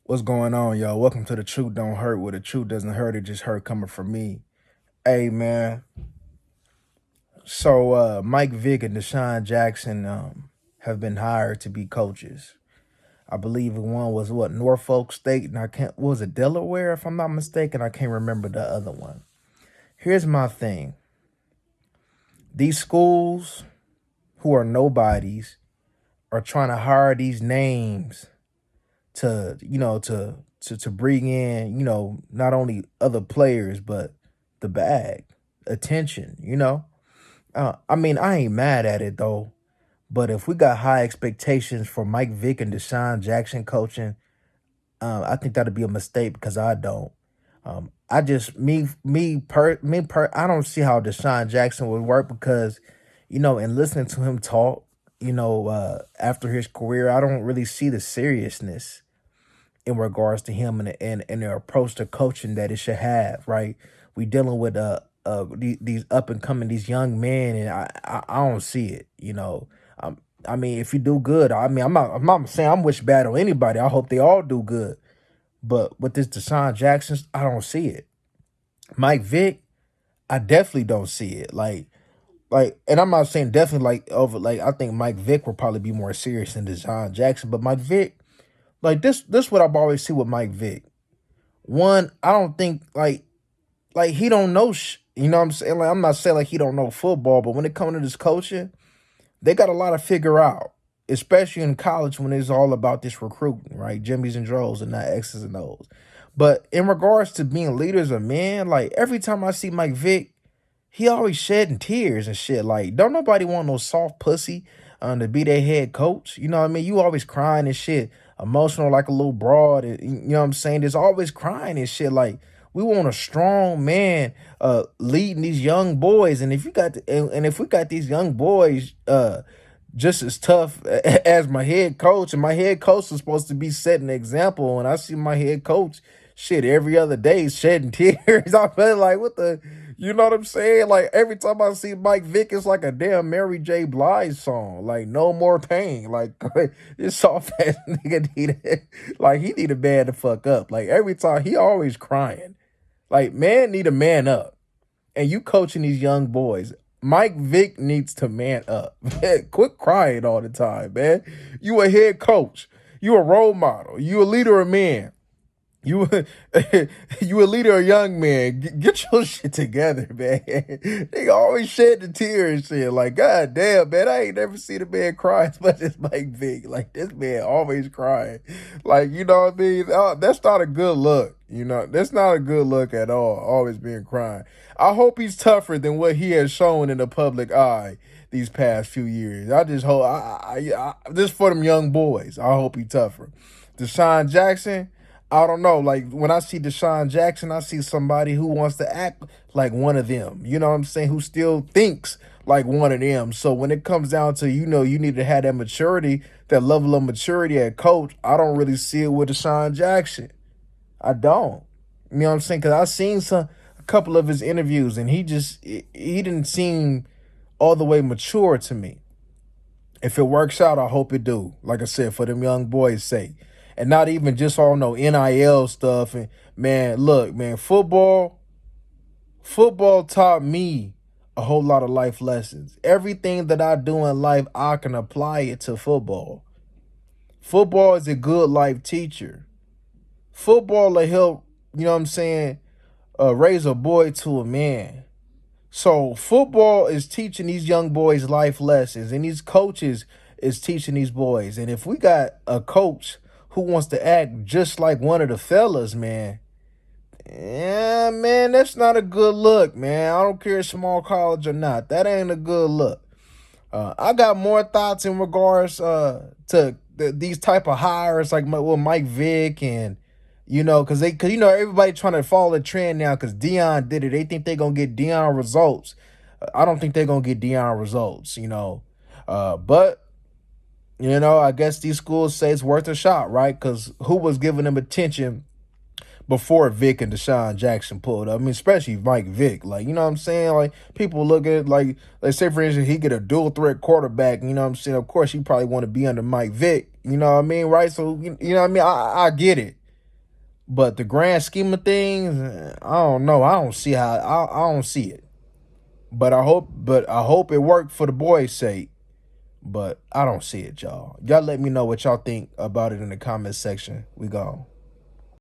What's going on, y'all? Welcome to The Truth Don't Hurt, where the truth doesn't hurt, it just hurt coming from me. Hey, man. So, Mike Vick and Desean Jackson have been hired to be coaches. I believe one was Norfolk State, and I can't, what was it, Delaware, if I'm not mistaken? I can't remember the other one. Here's my thing. These schools who are nobodies are trying to hire these names to bring in, not only other players, but the bag, attention. I mean, I ain't mad at it though. But if we got high expectations for Mike Vick and Deshaun Jackson coaching, I think that'd be a mistake because I don't. I just I don't see how Deshaun Jackson would work because, in listening to him talk, after his career, I don't really see the seriousness in regards to him and their approach to coaching that it should have, right? We dealing with these up and coming these young men, and I don't see it. I mean, if you do good, I mean, I'm not saying I'm wish bad on anybody. I hope they all do good, but with this Deshaun Jackson, I don't see it. Mike Vick, I definitely don't see it. And I'm not saying definitely I think Mike Vick will probably be more serious than Deshaun Jackson, but Mike Vick, like this what I've always see with Mike Vick. One, I don't think like he don't know you know what I'm saying? Like I'm not saying like he don't know football, but when it comes to this coaching, they got a lot to figure out, especially in college when it's all about this recruiting, right? Jimmies and Dros and not X's and O's. But in regards to being leaders of men, like every time I see Mike Vick, he always shedding tears and shit. Like, don't nobody want no soft pussy to be their head coach. You know what I mean? You always crying and shit, emotional like a little broad. You know what I'm saying? There's always crying and shit. Like, we want a strong man leading these young boys. And if you got and if we got these young boys just as tough as my head coach, and my head coach is supposed to be setting an example, and I see my head coach shit every other day shedding tears. I feel like what the you know what I'm saying? Like every time I see Mike Vick, it's like a damn Mary J. Blige song. Like no more pain. Like this soft ass nigga he need a man to fuck up. Like every time he always crying. Like man need a man up. And you coaching these young boys. Mike Vick needs to man up. Man, quit crying all the time, man. You a head coach. You a role model. You a leader of men. You you a leader of young men. Get your shit together, man. They always shed the tears and shit. Like, god damn, man, I ain't never seen a man cry as much as Mike Vick. Like, this man always crying. Like, you know what I mean? That's not a good look. That's not a good look at all, always being crying. I hope he's tougher than what he has shown in the public eye these past few years. I just hope, just for them young boys, I hope he tougher. Deshaun Jackson, I don't know. Like when I see Deshaun Jackson, I see somebody who wants to act like one of them. You know what I'm saying? Who still thinks like one of them. So when it comes down to, you need to have that maturity, that level of maturity at coach, I don't really see it with Deshaun Jackson. I don't. You know what I'm saying? Because I've seen a couple of his interviews, and he didn't seem all the way mature to me. If it works out, I hope it do. Like I said, for them young boys' sake. And not even just all no NIL stuff. And man, look, man, football taught me a whole lot of life lessons. Everything that I do in life, I can apply it to football. Football is a good life teacher. Football will help, you know what I'm saying, raise a boy to a man. So football is teaching these young boys life lessons, and these coaches is teaching these boys. And if we got a coach who wants to act just like one of the fellas, man, yeah, man, that's not a good look, man. I don't care if small college or not. That ain't a good look. I got more thoughts in regards to these type of hires like Mike Vick and because everybody trying to follow the trend now because Desean did it. They think they're gonna get Desean results. I don't think they're gonna get Desean results. But I guess these schools say it's worth a shot, right? Because who was giving them attention before Vick and Deshaun Jackson pulled up? I mean, especially Mike Vick. Like, you know what I'm saying? Like, people look at, like say, for instance, he get a dual threat quarterback. You know what I'm saying? Of course, he probably want to be under Mike Vick. You know what I mean? Right? So, you know what I mean? I get it. But the grand scheme of things, I don't know. I don't see how. I don't see it. But I hope it worked for the boys' sake. But I don't see it, y'all. Y'all let me know what y'all think about it in the comment section. We gone.